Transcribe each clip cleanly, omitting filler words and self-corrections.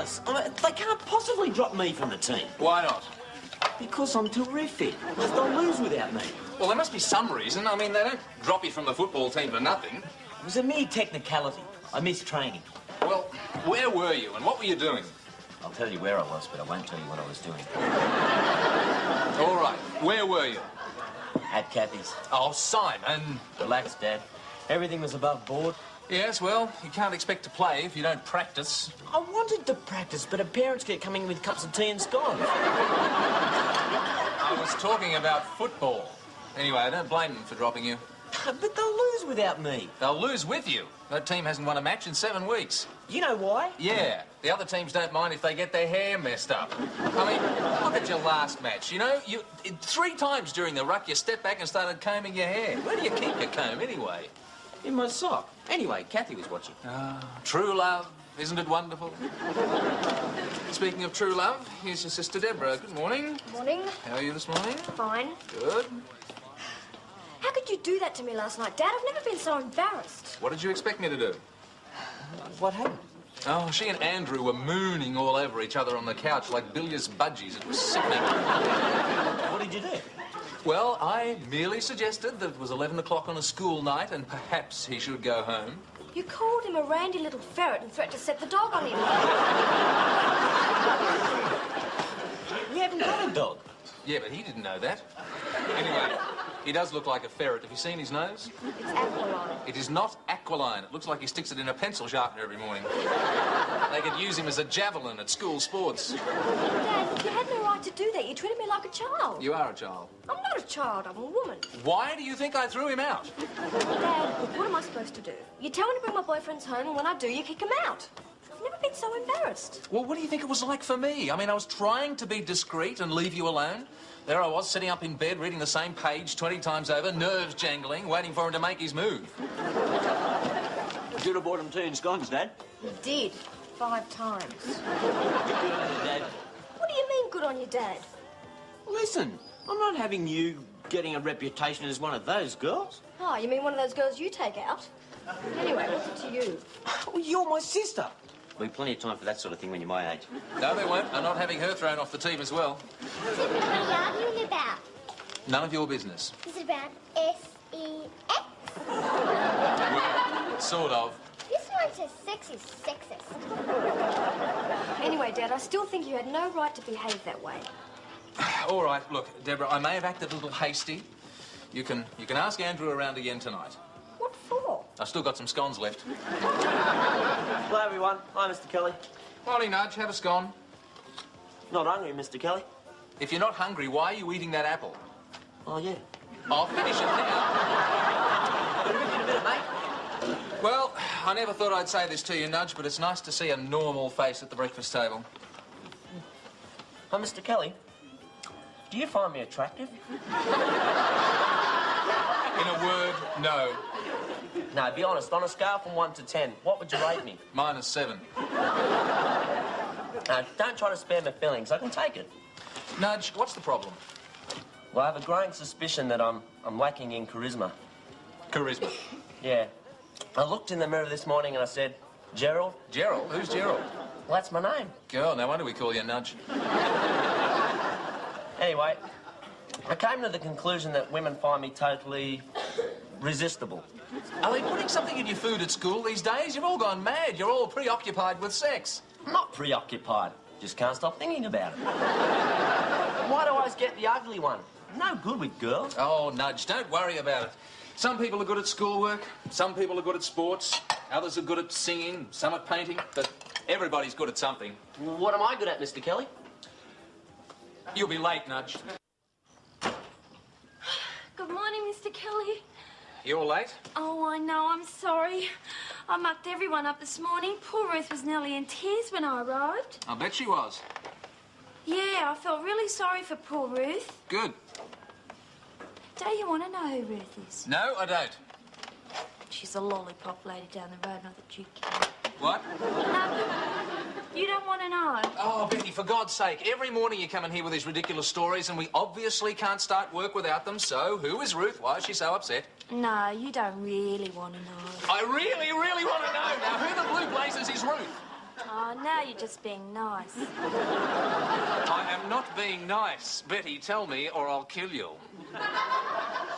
ridiculous. I mean, they can't possibly drop me from the team. Why not? Because I'm terrific. They'll lose without me. Well, there must be some reason. I mean, they don't drop you from the football team for nothing. It was a mere technicality. I missed training. Well, where were you and what were you doing? I'll tell you where I was, but I won't tell you what I was doing. All right, where were you? At Kathy's. Oh, Simon. Relax, Dad. Everything was above board. Yes, well, you can't expect to play if you don't practice. I wanted to practice, but her parents kept coming with cups of tea and scones. I was talking about football. Anyway, I don't blame them for dropping you. But they'll lose without me. They'll lose with you. That team hasn't won a match in 7 weeks. You know why? Yeah, the other teams don't mind if they get their hair messed up. I mean, look at your last match, you know? 3 times during the ruck, you stepped back and started combing your hair. Where do you keep your comb, anyway? In my sock. Anyway, Kathy was watching. True love. Isn't it wonderful? Speaking of true love, here's your sister Debra. Good morning. Morning. How are you this morning? Fine. Good. How could you do that to me last night, Dad? I've never been so embarrassed. What did you expect me to do? What happened? Oh, she and Andrew were mooning all over each other on the couch like bilious budgies. It was sickening. What did you do? Well, I merely suggested that it was 11 o'clock on a school night and perhaps he should go home. You called him a randy little ferret and threatened to set the dog on him. You haven't got a dog. Yeah, but he didn't know that. Anyway, he does look like a ferret. Have you seen his nose? It's aquiline. It is not aquiline. It looks like he sticks it in a pencil sharpener every morning. They could use him as a javelin at school sports. Dad, you had no right to do that. You treated me like a child. You are a child. I'm not a child. I'm a woman. Why do you think I threw him out? Dad, what am I supposed to do? You tell me to bring my boyfriends home, and when I do, you kick him out. I've never been so embarrassed. Well, what do you think it was like for me? I mean, I was trying to be discreet and leave you alone. There I was, sitting up in bed, reading the same page 20 times over, nerves jangling, waiting for him to make his move. Should have bought him tea and scones, Dad. You did. 5 times. Good on you, Dad. What do you mean, good on you, Dad? Listen, I'm not having you getting a reputation as one of those girls. Oh, you mean one of those girls you take out? Anyway, what's it to you? Well, you're my sister. There'll be plenty of time for that sort of thing when you're my age. No, they won't. I'm not having her thrown off the team as well. What are you arguing about? None of your business. Is it about S-E-X? Well, sort of. This one says sex is sexist. Anyway, Dad, I still think you had no right to behave that way. All right, look, Debra, I may have acted a little hasty. You can ask Andrew around again tonight. What for? I've still got some scones left. Hello, everyone. Hi, Mr. Kelly. Molly Nudge, have a scone. Not hungry, Mr. Kelly. If you're not hungry, why are you eating that apple? Oh, yeah. I'll finish it now. Got a bit, mate. Well, I never thought I'd say this to you, Nudge, but it's nice to see a normal face at the breakfast table. Hi, Mr. Kelly. Do you find me attractive? In a word, no. No, be honest. On a scale from 1 to 10, what would you rate me? -7. Don't try to spare my feelings. I can take it. Nudge, what's the problem? Well, I have a growing suspicion that I'm lacking in charisma. Charisma. Yeah. I looked in the mirror this morning and I said, Gerald? Gerald? Who's Gerald? Well, that's my name. Girl, no wonder we call you Nudge. Anyway, I came to the conclusion that women find me totally resistible. Are they putting something in your food at school these days? You've all gone mad. You're all preoccupied with sex. I'm not preoccupied. Just can't stop thinking about it. Why do I always get the ugly one? I'm no good with girls. Oh, Nudge, don't worry about it. Some people are good at schoolwork, some people are good at sports, others are good at singing, some at painting, but everybody's good at something. What am I good at, Mr. Kelly? You'll be late, Nudge. Good morning, Mr. Kelly. You're late? Oh, I know, I'm sorry. I mucked everyone up this morning. Poor Ruth was nearly in tears when I arrived. I bet she was. Yeah, I felt really sorry for poor Ruth. Good. Don't you want to know who Ruth is? No, I don't. She's a lollipop lady down the road, not that you can. What? No, you don't want to know. Oh, Betty, for God's sake, every morning you come in here with these ridiculous stories and we obviously can't start work without them, so who is Ruth? Why is she so upset? No, you don't really want to know. I really, really want to know. Now, who the blue blazes is Ruth? Oh, now you're just being nice. I am not being nice. Betty, tell me or I'll kill you.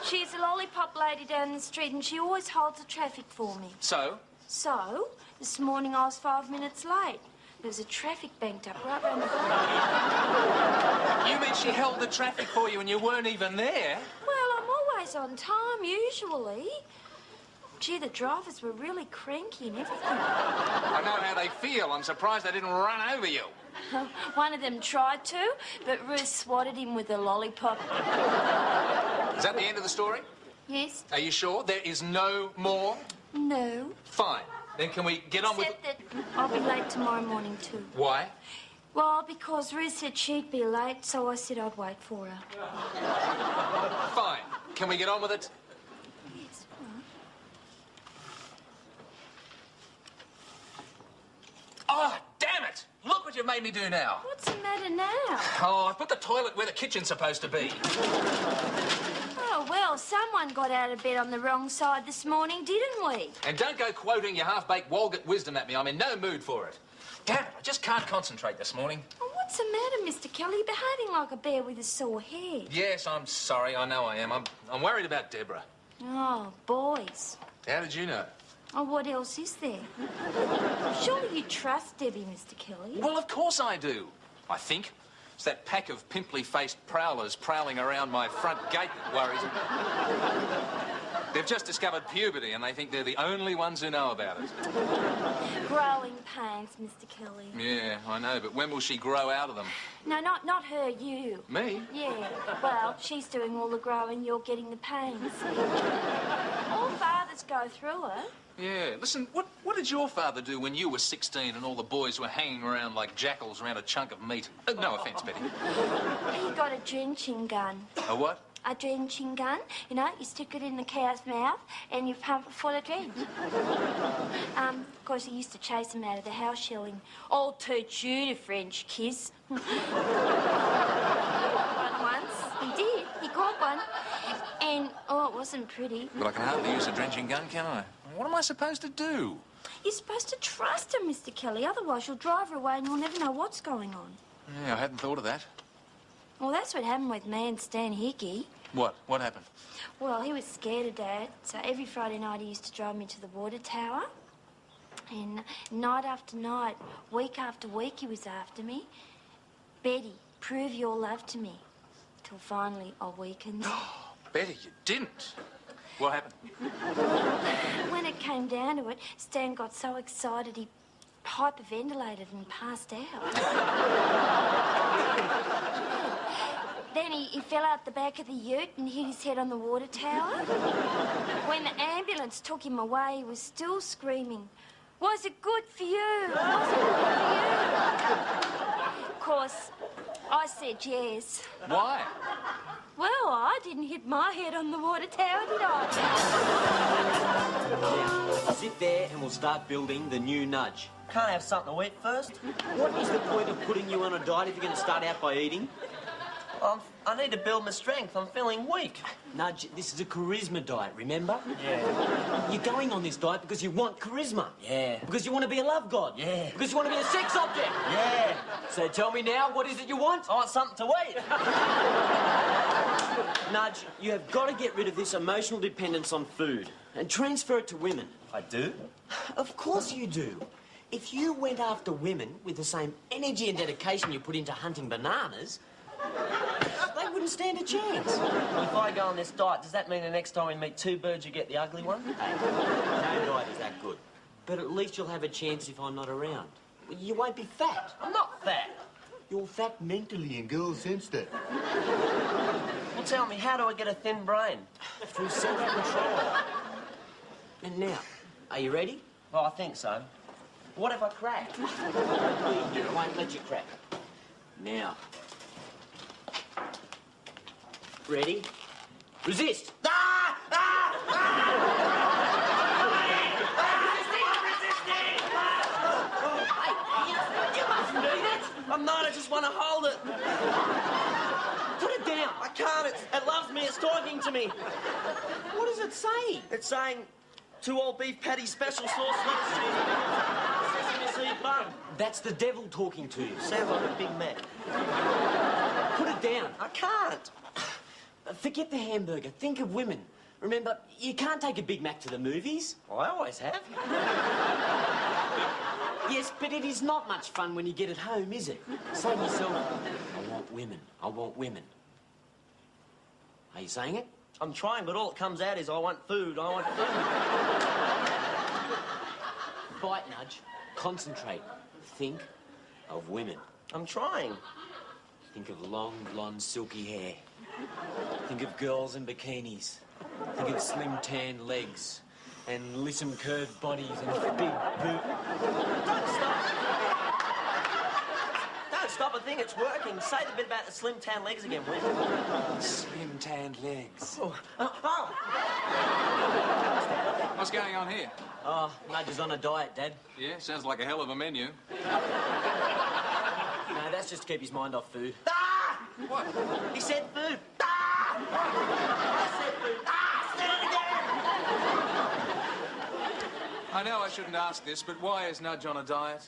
She's a lollipop lady down the street and she always holds the traffic for me. So? So, this morning I was 5 minutes late. There was a traffic banked up right round the corner. You mean she held the traffic for you and you weren't even there? Well, I'm always on time, usually. Gee, the drivers were really cranky and everything. I know how they feel. I'm surprised they didn't run over you. One of them tried to, but Ruth swatted him with a lollipop. Is that the end of the story? Yes? Are you sure? There is no more? No. Fine. Then can we get on with... Except that I'll be late tomorrow morning too. Why? Well, because Ruth said she'd be late, so I said I'd wait for her. Fine. Can we get on with it? Yes, all right. Oh, damn it! Look what you've made me do now. What's the matter now? Oh, I put the toilet where the kitchen's supposed to be. Oh, well, someone got out of bed on the wrong side this morning, didn't we? And don't go quoting your half-baked Walgett wisdom at me. I'm in no mood for it. Damn it, I just can't concentrate this morning. Oh, what's the matter, Mr. Kelly? You're behaving like a bear with a sore head. Yes, I'm sorry. I know I am. I'm worried about Debra. Oh, boys. How did you know? Oh, what else is there? Surely you trust Debbie, Mr. Kelly. Well, of course I do. I think. It's that pack of pimply-faced prowlers prowling around my front gate that worries me. They've just discovered puberty and they think they're the only ones who know about it. Growing pains, Mr. Kelly. Yeah, I know, but when will she grow out of them? No, not her, you. Me? Yeah, well, she's doing all the growing, you're getting the pains. All fathers go through it. Yeah. Listen, what did your father do when you were 16 and all the boys were hanging around like jackals around a chunk of meat? No offence, Betty. He got a drenching gun. A what? A drenching gun. You know, you stick it in the cow's mouth and you pump it full of drench. Of course, he used to chase him out of the house yelling, "I'll teach you to French kiss." He caught one once. He did. He caught one. And, oh, it wasn't pretty. But I can hardly use a drenching gun, can I? What am I supposed to do? You're supposed to trust her, Mr. Kelly. Otherwise, you'll drive her away and you'll never know what's going on. Yeah, I hadn't thought of that. Well, that's what happened with me and Stan Hickey. What? What happened? Well, he was scared of Dad, so every Friday night he used to drive me to the water tower. And night after night, week after week, he was after me. "Betty, prove your love to me." Till finally I weakened. Betty, you didn't. What happened? When it came down to it, Stan got so excited he hyperventilated and passed out. Then he fell out the back of the ute and hit his head on the water tower. When the ambulance took him away, he was still screaming, "Was it good for you? Was it good for you?" Of course, I said yes. Why? Well, I didn't hit my head on the water tower, did I? Sit there and we'll start building the new nudge. Can't have something to eat first? What is the point of putting you on a diet if you're going to start out by eating? I need to build my strength. I'm feeling weak. Nudge, this is a charisma diet, remember? Yeah. You're going on this diet because you want charisma. Yeah. Because you want to be a love god. Yeah. Because you want to be a sex object. Yeah. So tell me now, what is it you want? I want something to eat. Nudge, you have got to get rid of this emotional dependence on food and transfer it to women. I do? Of course you do. If you went after women with the same energy and dedication you put into hunting bananas, they wouldn't stand a chance. If I go on this diet, does that mean the next time we meet two birds, you get the ugly one? Hey, no diet is that good. But at least you'll have a chance if I'm not around. You won't be fat. I'm not fat. You're fat mentally and girls sense that. Well, tell me, how do I get a thin brain? Through self-control. And now, are you ready? Well, I think so. What if I crack? I won't let you crack. Now. Ready? Resist! Ah! Ah! Ah! Resisting! You mustn't do that! I'm not, I just want to hold it. Put it down. I can't, it loves me, it's talking to me. What does it say? It's saying, 2 all beef patty special sauce, lettuce, cheese, sesame seed, Mum, That's the devil talking to you. sounds like a Big Mac. Put it down. I can't. Forget the hamburger. Think of women. Remember, you can't take a Big Mac to the movies. I always have. Yes, but it is not much fun when you get it home, is it? Say to yourself, I want women. I want women. Are you saying it? I'm trying, but all it comes out is I want food, I want food. Bite nudge. Concentrate. Think of women. I'm trying. Think of long, blonde, silky hair. Think of girls in bikinis. Think of slim, tan legs. And lissome, curved bodies and big boot. Don't stop. Don't stop. I think it's working. Say the bit about the slim tan legs again, will you? Slim tanned legs. Oh. What's going on here? Oh, Nudge is on a diet, Dad. Yeah, sounds like a hell of a menu. No, that's just to keep his mind off food. Ah! What? He said food. Ah! I said food. Ah! Said it again! I know I shouldn't ask this, but why is Nudge on a diet?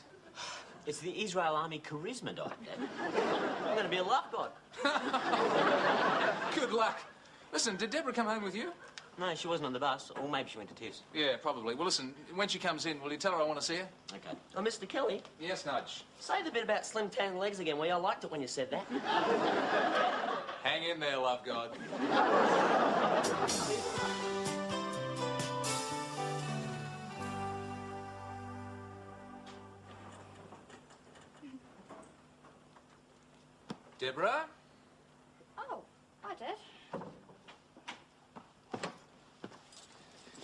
It's the Israel Army charisma diet, Dad. I'm going to be a love god. Good luck. Listen, did Debra come home with you? No, she wasn't on the bus. Or maybe she went to Tiff's. Yeah, probably. Well, listen, when she comes in, will you tell her I want to see her? Okay. Oh, Mr. Kelly, Yes, Nudge. say the bit about slim tan legs again, will you? I liked it when you said that. Hang in there, love God. Debra? Oh, hi, Dad.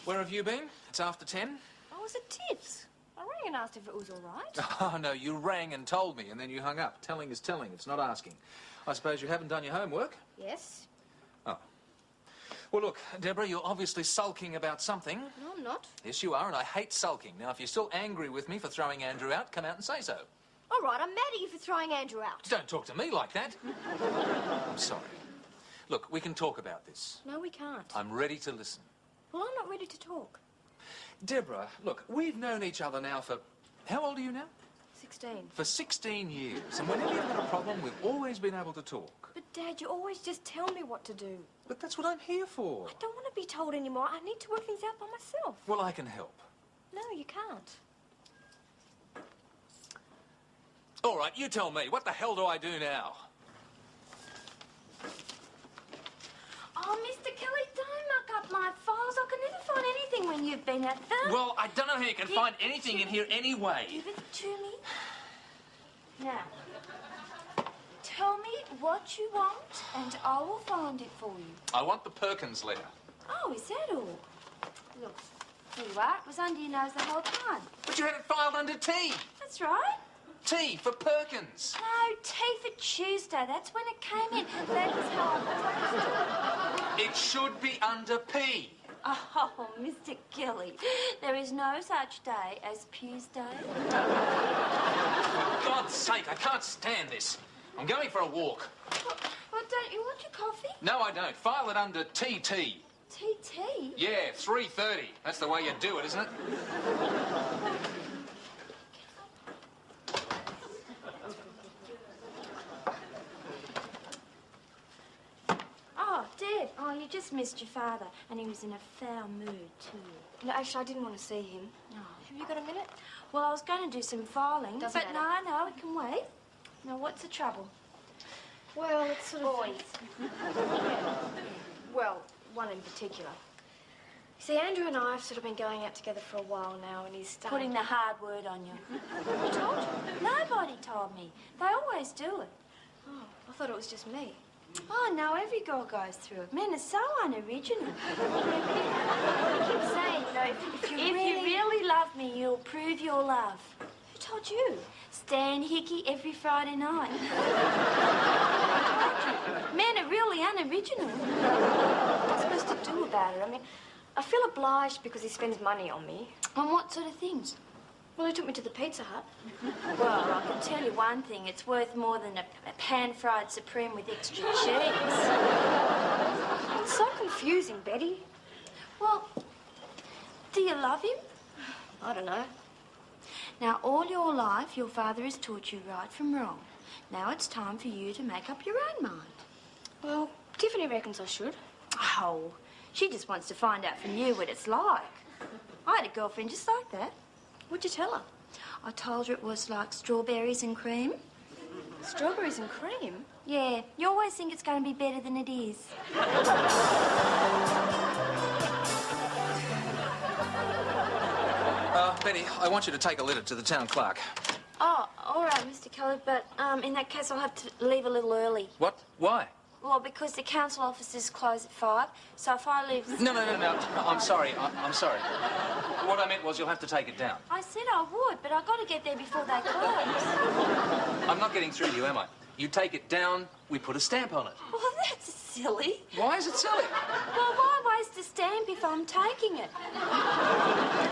Where have you been? It's after 10. I was at Tiff's. I rang and asked if it was all right. Oh, no, you rang and told me, and then you hung up. Telling is telling. It's not asking. I suppose you haven't done your homework? Yes. Oh. Well, look, Debra, you're obviously sulking about something. No, I'm not. Yes, you are, and I hate sulking. Now, if you're still angry with me for throwing Andrew out, come out and say so. All right, I'm mad at you for throwing Andrew out. Don't talk to me like that. I'm sorry. Look, we can talk about this. No, we can't. I'm ready to listen. Well, I'm not ready to talk. Debra, look, we've known each other now for... How old are you now? 16. For 16 years. And whenever you've had a problem, we've always been able to talk. But, Dad, you always just tell me what to do. But that's what I'm here for. I don't want to be told anymore. I need to work things out by myself. Well, I can help. No, you can't. All right, you tell me. What the hell do I do now? Oh, Mr. Kelly, don't muck up my files. I can never find anything when you've been at them. Well, I don't know how you can find anything in here anyway. Give it to me. Now, tell me what you want, and I will find it for you. I want the Perkins letter. Oh, is that all? Look, here you are. It was under your nose the whole time. But you had it filed under T. That's right. T for Perkins. No, T for Tuesday. That's when it came in. That is how I It should be under P. Oh, Mr. Kelly, there is no such day as Tuesday. For God's sake, I can't stand this. I'm going for a walk. Well, don't you want your coffee? No, I don't. File it under TT. TT? Yeah, 3:30. That's the way you do it, isn't it? Oh, Dad. Oh, you just missed your father, and he was in a foul mood, too. No, actually, I didn't want to see him. Oh. Have you got a minute? Well, I was going to do some filing, Doesn't but matter. no, it can wait. Now, what's the trouble? Well, it's sort of... Boys. Well, one in particular. See, Andrew and I have sort of been going out together for a while now, and he's starting... Putting the hard word on you. Who told you? Nobody told me. They always do it. Oh, I thought it was just me. Oh, no, every girl goes through it. Men are so unoriginal. I keep saying, you know, if you really love me, you'll prove your love. Who told you? Stan Hickey every Friday night. Men are really unoriginal. What am I supposed to do about it? I mean, I feel obliged because he spends money on me. On what sort of things? Well, he took me to the Pizza Hut. Well, I can tell you one thing. It's worth more than a pan-fried Supreme with extra cheese. It's so confusing, Betty. Well, do you love him? I don't know. Now, all your life, your father has taught you right from wrong. Now it's time for you to make up your own mind. Well, Tiffany reckons I should. Oh, she just wants to find out from you what it's like. I had a girlfriend just like that. What'd you tell her? I told her it was like strawberries and cream. Strawberries and cream? Yeah, you always think it's going to be better than it is. Betty, I want you to take a letter to the town clerk. Oh, all right, Mr. Kelly, but in that case, I'll have to leave a little early. What? Why? Well, because the council offices close at 5, so if I leave... No. I'm sorry. I'm sorry. What I meant was you'll have to take it down. I said I would, but I've got to get there before they close. I'm not getting through to you, am I? You take it down, we put a stamp on it. Well, that's silly. Why is it silly? Well, why waste a stamp if I'm taking it?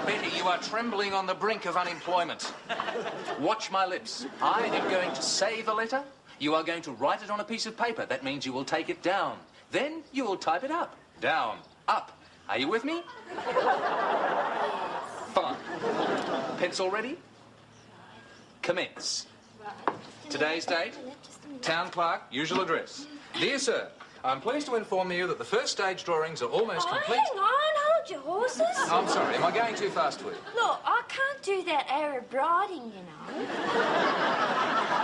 Betty, you are trembling on the brink of unemployment. Watch my lips. I am going to say the letter. You are going to write it on a piece of paper. That means you will take it down. Then you will type it up. Down. Up. Are you with me? Fine. Pencil ready? Commence. Today's date. Town clerk, usual address. Dear sir, I'm pleased to inform you that the first stage drawings are almost complete. Hang on, hold your horses. I'm sorry, am I going too fast for you? Look, I can't do that Arab writing, you know.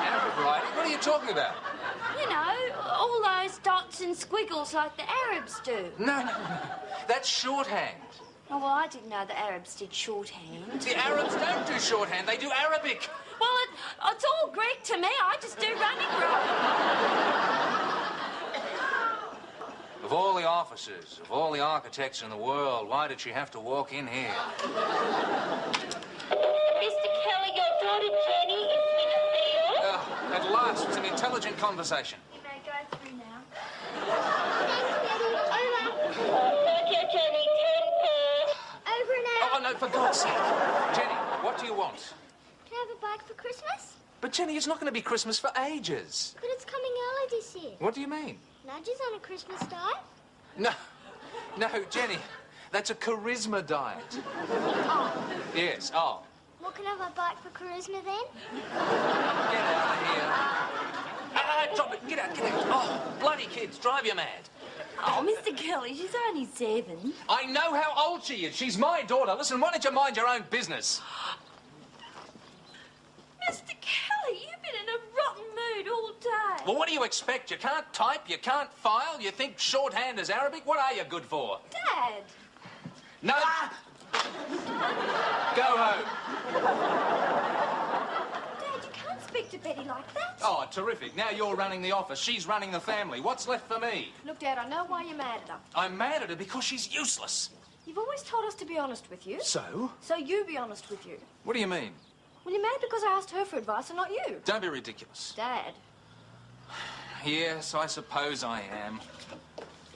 Arab writing? What are you talking about? You know, all those dots and squiggles like the Arabs do. No. That's shorthand. Oh, well, I didn't know the Arabs did shorthand. The Arabs don't do shorthand, they do Arabic. Well, it's all Greek to me. I just do running rope. Of all the officers, of all the architects in the world, why did she have to walk in here? Mr. Kelly, your daughter Jenny is with you. At last, it's an intelligent conversation. You may go through now. Thanks, Daddy. Over. Okay, Jenny, 10-4. Over and out. Oh, no, for God's sake. Jenny, what do you want? Can I have a bike for Christmas? But, Jenny, it's not going to be Christmas for ages. But it's coming early this year. What do you mean? Nudge is on a Christmas diet. No, Jenny, that's a charisma diet. Oh. Yes, oh. Well, can I have a bike for charisma then? Get out of here. Drop it. Get out. Oh, bloody kids, drive you mad. Oh, Mr. Kelly, she's only 7. I know how old she is. She's my daughter. Listen, why don't you mind your own business? Mr. Kelly, you've been in a rotten mood all day. Well, what do you expect? You can't type, you can't file, you think shorthand is Arabic? What are you good for? Dad. No. Go home. Dad, you can't speak to Betty like that. Oh, terrific. Now you're running the office. She's running the family. What's left for me? Look, Dad, I know why you're mad at her. I'm mad at her because she's useless. You've always told us to be honest with you. So? So you be honest with you. What do you mean? Well, you're mad because I asked her for advice and not you. Don't be ridiculous. Dad. Yes, I suppose I am.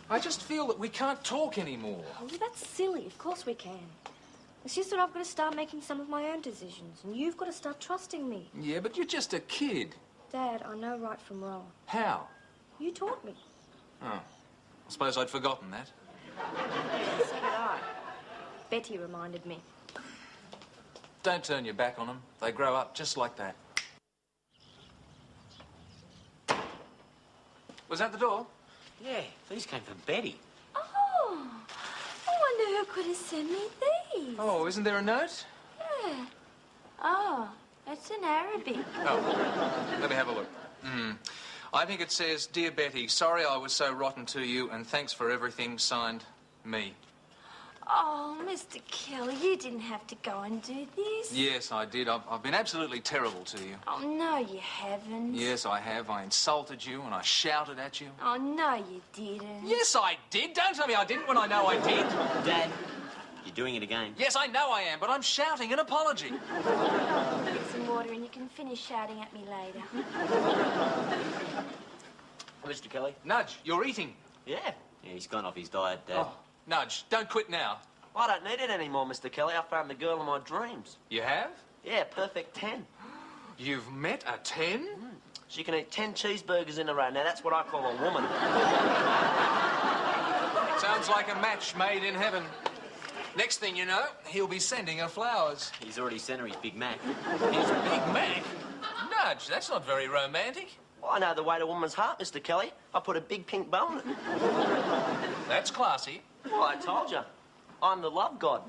I just feel that we can't talk anymore. Oh, that's silly. Of course we can. It's just that I've got to start making some of my own decisions, and you've got to start trusting me. Yeah, but you're just a kid. Dad, I know right from wrong. How? You taught me. Oh, I suppose I'd forgotten that. So did I. Betty reminded me. Don't turn your back on them. They grow up just like that. Was that the door? Yeah, these came from Betty. Oh, I wonder who could have sent me these. Oh, isn't there a note? Yeah. Oh, it's in Arabic. Oh, let me have a look. I think it says, Dear Betty, sorry I was so rotten to you, and thanks for everything, signed, me. Oh, Mr. Kelly, you didn't have to go and do this. Yes, I did. I've been absolutely terrible to you. Oh, no, you haven't. Yes, I have. I insulted you and I shouted at you. Oh, no, you didn't. Yes, I did. Don't tell me I didn't when I know I did. Dad, you're doing it again. Yes, I know I am, but I'm shouting an apology. Get some water and you can finish shouting at me later. Mr. Kelly? Nudge, you're eating. Yeah, he's gone off his diet, Dad. Oh, Nudge, don't quit now. I don't need it anymore, Mr. Kelly. I found the girl of my dreams. You have? Yeah, perfect 10. You've met a 10? She can eat 10 cheeseburgers in a row. Now, that's what I call a woman. Sounds like a match made in heaven. Next thing you know, he'll be sending her flowers. He's already sent her his Big Mac. His Big Mac? Nudge, that's not very romantic. Well, I know the way to a woman's heart, Mr. Kelly. I put a big pink bow on it. That's classy. Well, I told you. I'm the love god.